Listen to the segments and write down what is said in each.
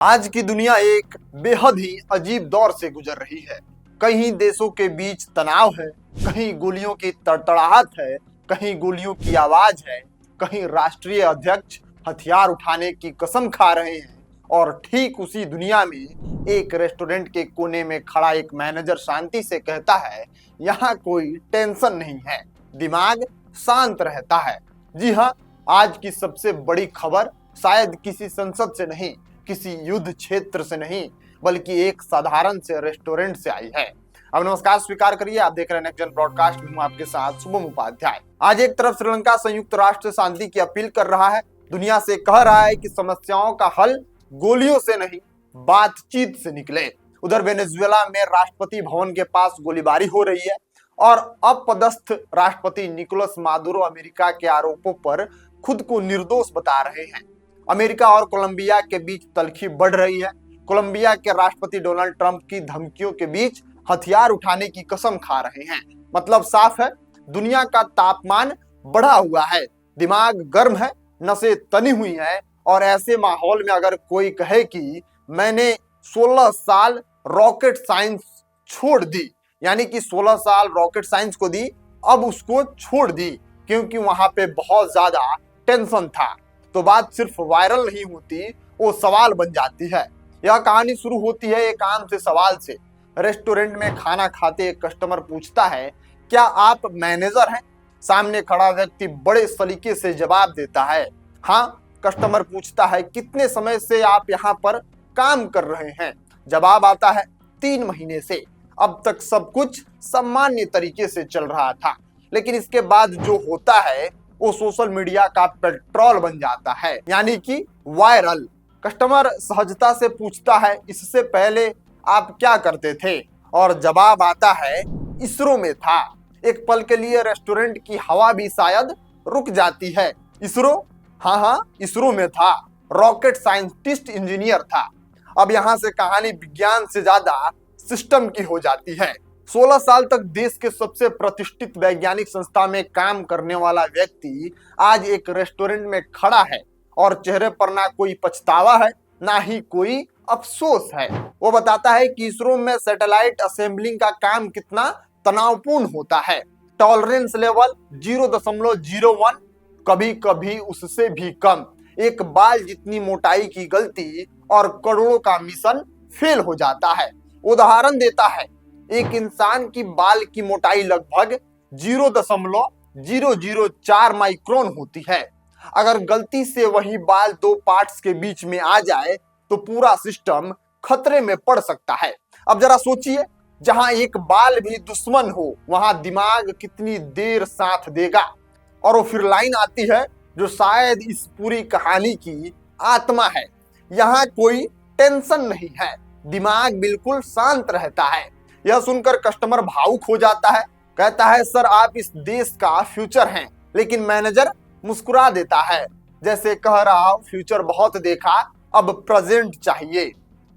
आज की दुनिया एक बेहद ही अजीब दौर से गुजर रही है। कहीं देशों के बीच तनाव है, कहीं गोलियों की तड़तड़ाहट है, कहीं गोलियों की आवाज है, कहीं राष्ट्रीय अध्यक्ष हथियार उठाने की कसम खा रहे हैं और ठीक उसी दुनिया में एक रेस्टोरेंट के कोने में खड़ा एक मैनेजर शांति से कहता है, यहाँ कोई टेंशन नहीं है, दिमाग शांत रहता है। जी हाँ, आज की सबसे बड़ी खबर शायद किसी संसद से नहीं, किसी युद्ध क्षेत्र से नहीं, बल्कि एक साधारण से रेस्टोरेंट से आई है। अब नमस्कार स्वीकार करिए, आप देख रहे हैं नेक्स्ट जन ब्रॉडकास्ट। हूं आपके साथ शुभम उपाध्याय। आज एक तरफ श्रीलंका संयुक्त राष्ट्र शांति की अपील कर रहा है, दुनिया से कह रहा है कि समस्याओं का हल गोलियों से नहीं, बातचीत से निकले। उधर वेनेजुएला में राष्ट्रपति भवन के पास गोलीबारी हो रही है और अपदस्थ राष्ट्रपति निकोलस मादुरो अमेरिका के आरोपों पर खुद को निर्दोष बता रहे हैं। अमेरिका और कोलंबिया के बीच तल्खी बढ़ रही है। कोलंबिया के राष्ट्रपति डोनाल्ड ट्रंप की धमकियों के बीच हथियार उठाने की कसम खा रहे हैं। मतलब साफ है, दुनिया का तापमान बढ़ा हुआ है, दिमाग गर्म है, नसें तनी हुई हैं और ऐसे माहौल में अगर कोई कहे कि मैंने 16 साल रॉकेट साइंस छोड़ दी, यानी कि 16 साल रॉकेट साइंस को दी, अब उसको छोड़ दी क्योंकि वहां पे बहुत ज्यादा टेंशन था, तो बात सिर्फ वायरल नहीं होती, वो सवाल बन जाती है। यह कहानी शुरू होती है एक आम से सवाल से। रेस्टोरेंट में खाना खाते एक कस्टमर पूछता है, क्या आप मैनेजर हैं? सामने खड़ा व्यक्ति बड़े सलीके से जवाब देता है, हाँ। कस्टमर पूछता है, कितने समय से आप यहाँ पर काम कर रहे हैं? जवाब आता है, 3 महीने से। अब तक सब कुछ सामान्य तरीके से चल रहा था, लेकिन इसके बाद जो होता है वो सोशल मीडिया का पेट्रोल बन जाता है, यानी कि वायरल। कस्टमर सहजता से पूछता है, इससे पहले आप क्या करते थे? और जवाब आता है, इसरो में था। एक पल के लिए रेस्टोरेंट की हवा भी शायद रुक जाती है। इसरो? हाँ, इसरो में था, रॉकेट साइंटिस्ट इंजीनियर था। अब यहाँ से कहानी विज्ञान से ज्यादा सिस्टम की हो जाती है। 16 साल तक देश के सबसे प्रतिष्ठित वैज्ञानिक संस्था में काम करने वाला व्यक्ति आज एक रेस्टोरेंट में खड़ा है और चेहरे पर ना कोई पछतावा है, ना ही कोई अफसोस है। वो बताता है कि इसरो में सैटेलाइट असेंबलिंग का काम कितना तनावपूर्ण होता है। टॉलरेंस लेवल 0.01, कभी कभी उससे भी कम। एक बाल जितनी मोटाई की गलती और करोड़ों का मिशन फेल हो जाता है। उदाहरण देता है, एक इंसान की बाल की मोटाई लगभग 0.004 माइक्रोन होती है। अगर गलती से वही बाल 2 पार्ट्स के बीच में आ जाए तो पूरा सिस्टम खतरे में पड़ सकता है। अब जरा सोचिए, जहां एक बाल भी दुश्मन हो, वहां दिमाग कितनी देर साथ देगा। और वो फिर लाइन आती है जो शायद इस पूरी कहानी की आत्मा है, यहाँ कोई टेंशन नहीं है, दिमाग बिल्कुल शांत रहता है। यह सुनकर कस्टमर भावुक हो जाता है, कहता है, सर आप इस देश का फ्यूचर हैं। लेकिन मैनेजर मुस्कुरा देता है, जैसे कह रहा, फ्यूचर बहुत देखा, अब प्रेजेंट चाहिए।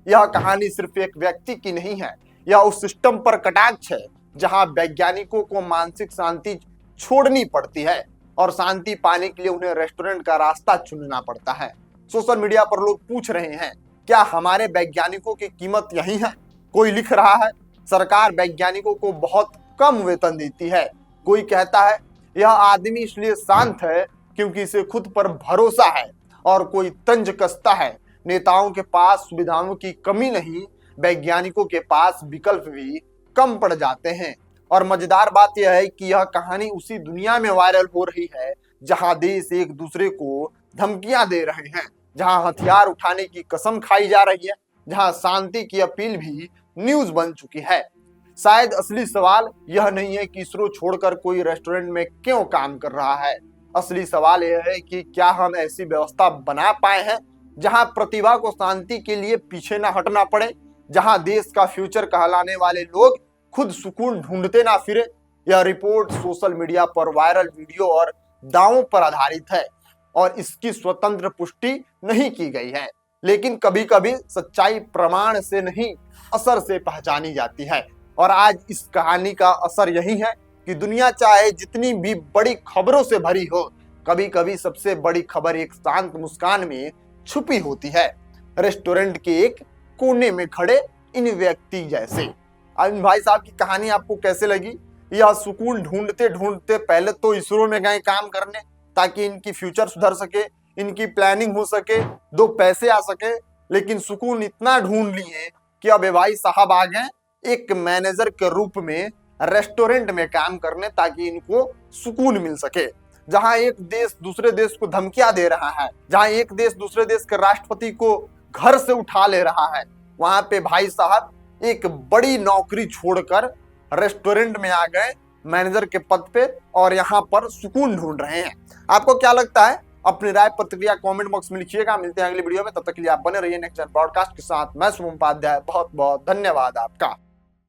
यह कहानी सिर्फ एक व्यक्ति की नहीं है, यह उस सिस्टम पर कटाक्ष है जहां वैज्ञानिकों को मानसिक शांति छोड़नी पड़ती है और शांति पाने के लिए उन्हें रेस्टोरेंट का रास्ता चुनना पड़ता है। सोशल मीडिया पर लोग पूछ रहे हैं, क्या हमारे वैज्ञानिकों की कीमत यही है? कोई लिख रहा है, सरकार वैज्ञानिकों को बहुत कम वेतन देती है। कोई कहता है, यह आदमी इसलिए शांत है क्योंकि इसे खुद पर भरोसा है। और कोई तंज कसता है, नेताओं के पास सुविधाओं की कमी नहीं, वैज्ञानिकों के पास विकल्प भी कम पड़ जाते हैं। और मजेदार बात यह है कि यह कहानी उसी दुनिया में वायरल हो रही है जहां देश एक दूसरे को धमकियां दे रहे हैं, जहां हथियार उठाने की कसम खाई जा रही है, जहां शांति की अपील भी न्यूज बन चुकी है। शायद असली सवाल यह नहीं है कि इसरो छोड़कर कोई रेस्टोरेंट में क्यों काम कर रहा है। असली सवाल यह है कि क्या हम ऐसी व्यवस्था बना पाए हैं जहां प्रतिभा को शांति के लिए पीछे ना हटना पड़े, जहां देश का फ्यूचर कहलाने वाले लोग खुद सुकून ढूंढते ना फिरे। यह रिपोर्ट सोशल मीडिया पर वायरल वीडियो और दावों पर आधारित है और इसकी स्वतंत्र पुष्टि नहीं की गई है। लेकिन कभी कभी सच्चाई प्रमाण से नहीं, असर से पहचानी जाती है। और आज इस कहानी का असर यही है कि दुनिया चाहे जितनी भी बड़ी खबरों से भरी हो, कभी कभी सबसे बड़ी खबर एक शांत मुस्कान में छुपी होती है। रेस्टोरेंट के एक कोने में खड़े इन व्यक्ति जैसे। अब इन भाई साहब की कहानी आपको कैसे लगी? यह सुकून ढूंढते ढूंढते पहले तो इसरो में गए काम करने ताकि इनकी फ्यूचर सुधर सके, इनकी प्लानिंग हो सके, दो पैसे आ सके, लेकिन सुकून इतना ढूंढ लिए कि अब ये भाई साहब आ गए एक मैनेजर के रूप में रेस्टोरेंट में काम करने ताकि इनको सुकून मिल सके। जहां एक देश दूसरे देश को धमकियां दे रहा है, जहां एक देश दूसरे देश के राष्ट्रपति को घर से उठा ले रहा है, वहां पे भाई साहब एक बड़ी नौकरी छोड़कर रेस्टोरेंट में आ गए मैनेजर के पद पे और यहाँ पर सुकून ढूंढ रहे हैं। आपको क्या लगता है? अपनी राय प्रतिक्रिया कमेंट बॉक्स में लिखिएगा। मिलते हैं अगली वीडियो में, तब तक के लिए आप बने रहिए नेक्स्ट पॉडकास्ट के साथ। मैं शुभम उपाध्याय, बहुत बहुत धन्यवाद आपका।